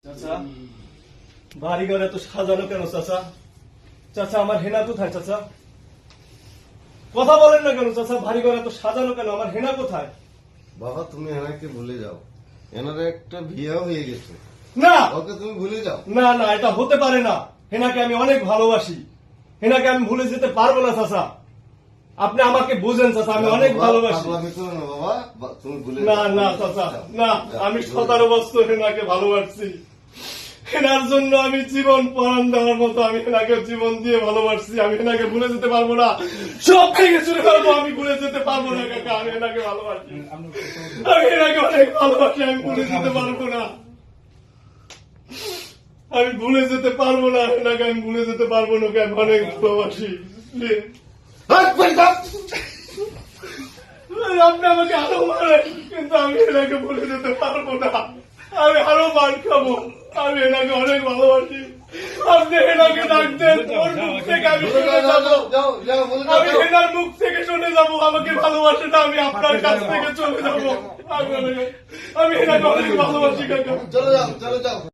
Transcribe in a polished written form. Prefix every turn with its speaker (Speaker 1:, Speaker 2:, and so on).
Speaker 1: চাচা বাড়ি ঘর এত সাজানো কেন চাচা? চাচা আমার হেনা কোথায়? চাচা কথা বলেন না কেন? চাচা বাড়ি ঘর এত সাজানো কেন? আমার হেনা কোথায়?
Speaker 2: বাবা তুমি এনাকে ভুলে যাও, এনার একটা বিয়েও হয়ে গেছে,
Speaker 1: না
Speaker 2: ওকে তুমি ভুলে যাও।
Speaker 1: না না, এটা হতে পারে না। হেনাকে আমি অনেক ভালোবাসি, হেনাকে আমি ভুলে যেতে পারবো না চাচা। আপনি আমাকে বুঝেন চাচা, আমি অনেক ভালোবাসি।
Speaker 2: পাগলামি করো না বাবা, তুমি ভুলে
Speaker 1: না
Speaker 2: যাও।
Speaker 1: না চাচা না, আমি 17 বছর হেনাকে ভালোবাসছি। হেনার জন্য আমি জীবন পরাণ দেওয়ার মতো আমি হেনাকে জীবন দিয়ে ভালোবাসছি। আমি হেনাকে ভুলে যেতে পারবো না, সব ভেঙে চুরে পারবো, আমি ভুলে যেতে পারবো না কাকা। আমি হেনাকে ভালোবাসি, আমি হেনাকে অনেক ভালোবাসি, আমি ভুলে যেতে পারবো না, আমি ভুলে যেতে পারবো না হেনাকে, আমি ভুলে যেতে পারবো না, আমি অনেক ভালোবাসি। আপনি আমাকে আরো মারেন কিন্তু আমি হেনাকে ভুলে যেতে পারবো না, আমি আরো মার খাবো। আমি হেনাকে অনেক ভালোবাসি, আপনি হেনাকে ডাক দেন, ওর মুখ থেকে আমি শুনে যাবো,
Speaker 2: যাও যাও বলে যাও,
Speaker 1: আমি হেনার মুখ থেকে শুনে যাবো আমাকে ভালোবাসে না, আমি আপনার কাছ থেকে চলে যাবো। আমি হেনাকে অনেক ভালোবাসি কাকা।
Speaker 2: চলে যাও চলে যাও।